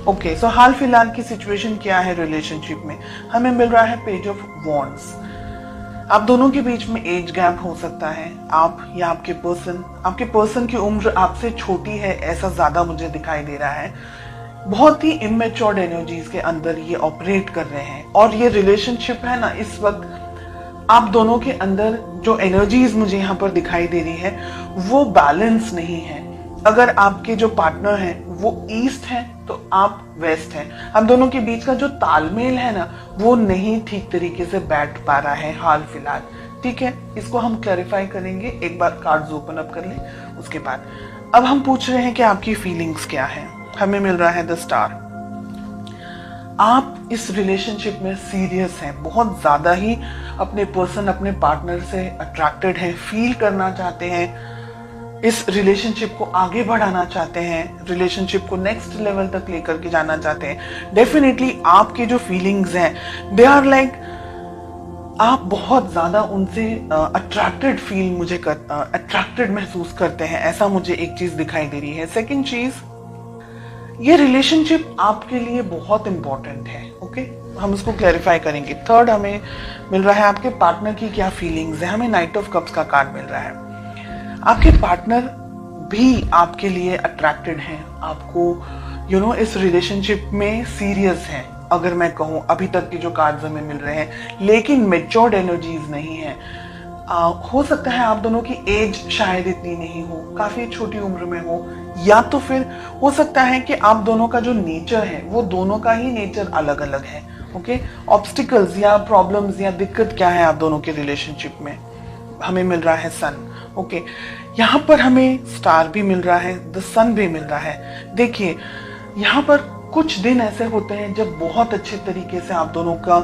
Okay, सो हाल फिलहाल की situation क्या है रिलेशनशिप में? हमें मिल रहा है पेज ऑफ वॉन्ड्स। आप दोनों के बीच में एज गैप हो सकता है। आप या आपके पर्सन की उम्र आपसे छोटी है, ऐसा ज्यादा मुझे दिखाई दे रहा है। बहुत ही इमेच्योर्ड एनर्जीज के अंदर ये ऑपरेट कर रहे हैं, और ये रिलेशनशिप है ना, इस वक्त आप दोनों के अंदर जो एनर्जीज मुझे यहाँ पर दिखाई दे रही है वो बैलेंस नहीं है। अगर आपके जो पार्टनर हैं वो ईस्ट है तो आप वेस्ट हैं। हम दोनों के बीच का जो तालमेल है ना, वो नहीं ठीक तरीके से बैठ पा रहा है हाल फिलहाल। ठीक है, इसको हम क्लैरिफाई करेंगे। एक बार कार्ड्स ओपन अप कर ले, उसके बाद अब हम पूछ रहे हैं कि आपकी फीलिंग्स क्या है। हमें मिल रहा है द स्टार। आप इस रिलेशनशिप में सीरियस हैं, बहुत ज्यादा ही अपने अपने पार्टनर से अट्रैक्टेड हैं, फील करना चाहते हैं, इस रिलेशनशिप को आगे बढ़ाना चाहते हैं, रिलेशनशिप को नेक्स्ट लेवल तक लेकर के जाना चाहते हैं। डेफिनेटली आपकी जो फीलिंग्स हैं दे आर लाइक, आप बहुत ज्यादा उनसे अट्रैक्टेड महसूस करते हैं, ऐसा मुझे एक चीज दिखाई दे रही है। सेकंड चीज, ये रिलेशनशिप आपके लिए बहुत इंपॉर्टेंट है। ओके, हम इसको क्लैरिफाई करेंगे। थर्ड, हमें मिल रहा है आपके पार्टनर की क्या फीलिंग्स है। हमें नाइट ऑफ कप्स का कार्ड मिल रहा है। आपके पार्टनर भी आपके लिए अट्रैक्टेड हैं, आपको इस रिलेशनशिप में सीरियस हैं। अगर मैं कहूं, अभी तक के जो कार्ड्स हमें मिल रहे हैं, लेकिन मेच्योर्ड एनर्जीज नहीं है। हो सकता है आप दोनों की एज शायद इतनी नहीं हो, काफी छोटी उम्र में हो, या तो फिर हो सकता है कि आप दोनों का जो नेचर है वो दोनों का ही नेचर अलग अलग है। ओके, ऑब्स्टिकल्स या प्रॉब्लम्स या दिक्कत क्या है आप दोनों के रिलेशनशिप में? हमें मिल रहा है सन। ओके, यहाँ पर हमें स्टार भी मिल रहा है, द सन भी मिल रहा है। देखिए, यहाँ पर कुछ दिन ऐसे होते हैं जब बहुत अच्छे तरीके से आप दोनों का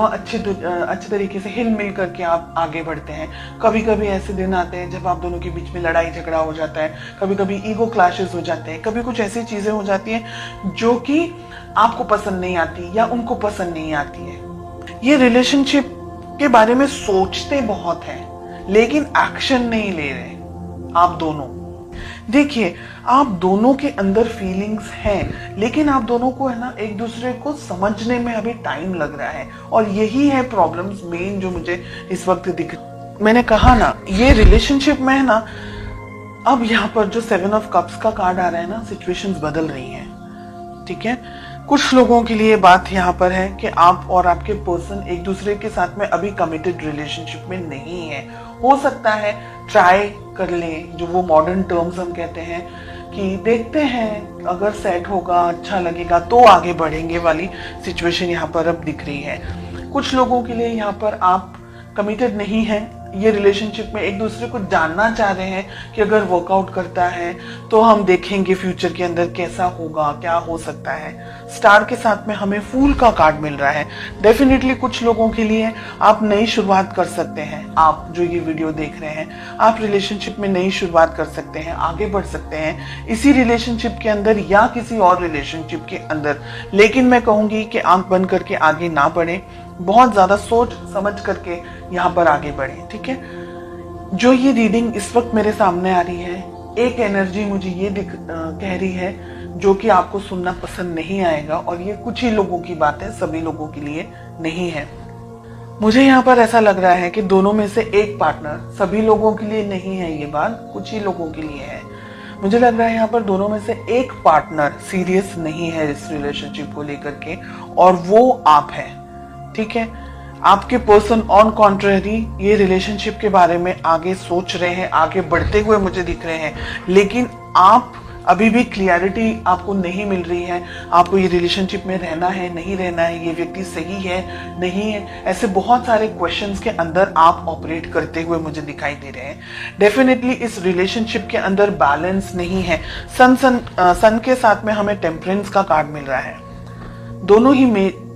अच्छे तरीके से हिल मिल करके आप आगे बढ़ते हैं। कभी कभी ऐसे दिन आते हैं जब आप दोनों के बीच में लड़ाई झगड़ा हो जाता है, कभी कभी ईगो क्लैशेस हो जाते हैं, कभी कुछ ऐसी चीजें हो जाती हैं जो कि आपको पसंद नहीं आती या उनको पसंद नहीं आती है। ये रिलेशनशिप के बारे में सोचते बहुत हैं लेकिन एक्शन नहीं ले रहे आप दोनों। देखिए, आप दोनों के अंदर फीलिंग्स हैं, लेकिन आप दोनों को है ना एक दूसरे को समझने में अभी टाइम लग रहा है, और यही है प्रॉब्लम्स मेन जो मुझे इस वक्त दिख। मैंने कहा ना, ये रिलेशनशिप में है ना, अब यहाँ पर जो 7 ऑफ कप्स का कार्ड आ रहा है ना, सिचुएशंस बदल रही हैं। ठीक है, कुछ लोगों के लिए बात यहाँ पर है कि आप और आपके पर्सन एक दूसरे के साथ में अभी कमिटेड रिलेशनशिप में नहीं है। हो सकता है ट्राई कर लें, जो वो मॉडर्न टर्म्स हम कहते हैं कि देखते हैं अगर सेट होगा, अच्छा लगेगा तो आगे बढ़ेंगे वाली सिचुएशन यहाँ पर अब दिख रही है। कुछ लोगों के लिए यहाँ पर आप कमिटेड नहीं है, ये रिलेशनशिप में एक दूसरे को जानना चाह रहे हैं कि अगर वर्कआउट करता है तो हम देखेंगे फ्यूचर के अंदर कैसा होगा, क्या हो सकता है। स्टार के साथ में हमें फूल का कार्ड मिल रहा है। डेफिनेटली कुछ लोगों के लिए आप नई शुरुआत कर सकते हैं। आप जो ये वीडियो देख रहे हैं, आप रिलेशनशिप में नई शुरुआत कर सकते हैं, आगे बढ़ सकते हैं इसी रिलेशनशिप के अंदर या किसी और रिलेशनशिप के अंदर। लेकिन मैं कहूंगी कि आंख बंद करके आगे ना बढ़े, बहुत ज्यादा सोच समझ करके यहाँ पर आगे बढ़े। ठीक है, जो ये रीडिंग इस वक्त मेरे सामने आ रही है, एक एनर्जी मुझे ये कह रही है जो कि आपको सुनना पसंद नहीं आएगा, और ये कुछ ही लोगों की बात है, सभी लोगों के लिए नहीं है। मुझे यहाँ पर ऐसा लग रहा है कि दोनों में से एक पार्टनर, सभी लोगों के लिए नहीं है ये बात, कुछ ही लोगों के लिए है। मुझे लग रहा है यहाँ पर दोनों में से एक पार्टनर सीरियस नहीं है इस रिलेशनशिप को लेकर के, और वो आप है। ठीक है, आपके पर्सन ऑन कॉन्ट्रेरी ये रिलेशनशिप के बारे में आगे सोच रहे हैं, आगे बढ़ते हुए मुझे दिख रहे हैं, लेकिन आप अभी भी क्लियरिटी आपको नहीं मिल रही है। आपको ये रिलेशनशिप में रहना है, नहीं रहना है, ये व्यक्ति सही है, नहीं है, ऐसे बहुत सारे क्वेश्चंस के अंदर आप ऑपरेट करते हुए मुझे दिखाई दे रहे हैं। डेफिनेटली इस रिलेशनशिप के अंदर बैलेंस नहीं है। सन के साथ में हमें टेम्परेंस का कार्ड मिल रहा है। दोनों ही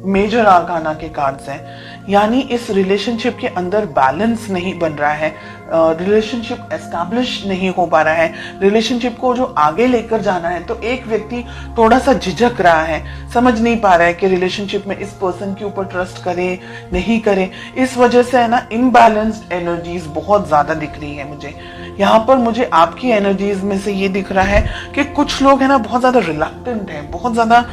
मेजर आर्काना के कार्ड्स हैं, यानी इस रिलेशनशिप के अंदर बैलेंस नहीं बन रहा है, रिलेशनशिप एस्टैब्लिश नहीं हो पा रहा है। रिलेशनशिप को जो आगे लेकर जाना है तो एक व्यक्ति थोड़ा सा झिझक रहा है, समझ नहीं पा रहा है कि रिलेशनशिप में इस पर्सन के ऊपर ट्रस्ट करे नहीं करे। इस वजह से है ना इनबैलेंस्ड एनर्जीज बहुत ज्यादा दिख रही है मुझे। यहाँ पर मुझे आपकी एनर्जीज में से ये दिख रहा है कि कुछ लोग है ना बहुत ज्यादा रिलक्टेंट हैं, बहुत ज्यादा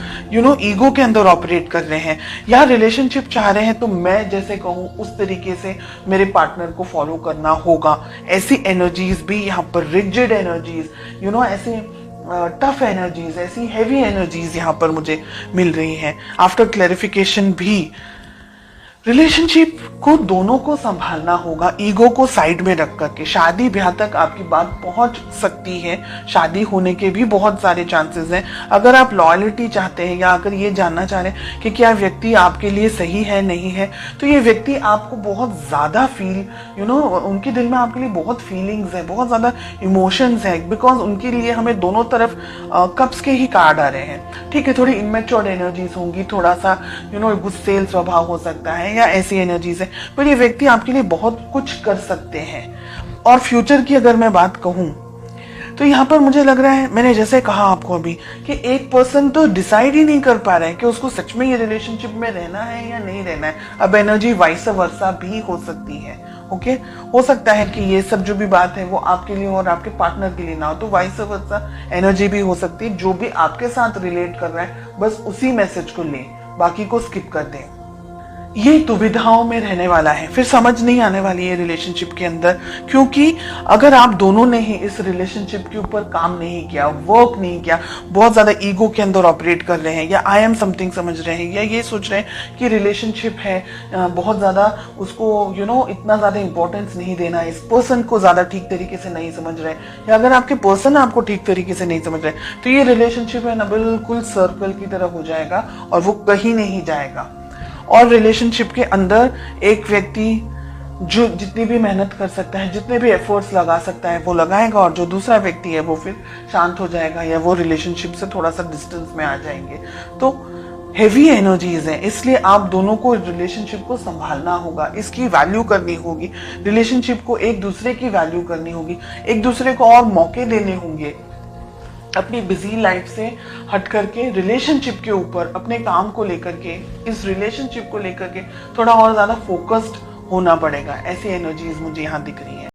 ईगो के अंदर ऑपरेट कर रहे हैं, या रिलेशनशिप चाह रहे हैं तो मैं जैसे कहूँ उस तरीके से मेरे पार्टनर को फॉलो करना होगा। ऐसी एनर्जीज भी यहाँ पर, रिजिड एनर्जीज, ऐसी टफ एनर्जीज, ऐसी हैवी एनर्जीज यहाँ पर मुझे मिल रही हैं। आफ्टर क्लैरिफिकेशन भी रिलेशनशिप को दोनों को संभालना होगा, ईगो को साइड में रख करके। शादी ब्याह तक आपकी बात पहुंच सकती है, शादी होने के भी बहुत सारे चांसेस हैं। अगर आप लॉयल्टी चाहते हैं या अगर ये जानना चाह रहे हैं कि क्या व्यक्ति आपके लिए सही है नहीं है, तो ये व्यक्ति आपको बहुत ज्यादा उनके दिल में आपके लिए बहुत फीलिंग्स है, बहुत ज्यादा इमोशंस है, बिकॉज उनके लिए हमें दोनों तरफ कप्स के ही कार्ड आ रहे हैं। ठीक है, थोड़ी इमेच्योर एनर्जीज होंगी, थोड़ा सा गुस्सेल स्वभाव हो सकता है या ऐसी एनर्जीज है, पर ये व्यक्ति आपके लिए बहुत कुछ कर सकते हैं। और फ्यूचर की अगर मैं बात कहूं तो यहाँ पर मुझे लग रहा है, मैंने जैसे कहा आपको अभी, कि एक पर्सन तो डिसाइड ही नहीं कर पा रहा है कि उसको सच में ये रिलेशनशिप में रहना है या नहीं रहना है। अब एनर्जी वाइस वर्सा भी हो सकती है। ओके, हो सकता है कि ये सब जो भी बात है वो आपके लिए और आपके पार्टनर के लिए ना हो, तो वाइस वर्सा एनर्जी भी हो सकती है। जो भी आपके साथ रिलेट कर रहा है बस उसी मैसेज को लें, बाकी को स्किप कर दें। ये दुविधाओं में रहने वाला है, फिर समझ नहीं आने वाली है रिलेशनशिप के अंदर, क्योंकि अगर आप दोनों ने ही इस रिलेशनशिप के ऊपर काम नहीं किया, वर्क नहीं किया, बहुत ज्यादा ईगो के अंदर ऑपरेट कर रहे हैं, या आई एम समथिंग समझ रहे हैं, या ये सोच रहे हैं कि रिलेशनशिप है बहुत ज्यादा उसको इतना ज्यादा इंपॉर्टेंस नहीं देना, इस पर्सन को ज्यादा ठीक तरीके से नहीं समझ रहे, या अगर आपके पर्सन आपको ठीक तरीके से नहीं समझ रहे, तो ये रिलेशनशिप है ना बिल्कुल सर्कल की तरह हो जाएगा और वो कहीं नहीं जाएगा। और रिलेशनशिप के अंदर एक व्यक्ति जो जितनी भी मेहनत कर सकता है, जितने भी एफर्ट्स लगा सकता है वो लगाएगा, और जो दूसरा व्यक्ति है वो फिर शांत हो जाएगा या वो रिलेशनशिप से थोड़ा सा डिस्टेंस में आ जाएंगे। तो हेवी एनर्जीज है, इसलिए आप दोनों को रिलेशनशिप को संभालना होगा, इसकी वैल्यू करनी होगी, रिलेशनशिप को एक दूसरे की वैल्यू करनी होगी, एक दूसरे को और मौके देने होंगे। अपनी बिजी लाइफ से हट करके रिलेशनशिप के ऊपर, अपने काम को लेकर के, इस रिलेशनशिप को लेकर के थोड़ा और ज्यादा फोकस्ड होना पड़ेगा। ऐसी एनर्जीज मुझे यहाँ दिख रही है।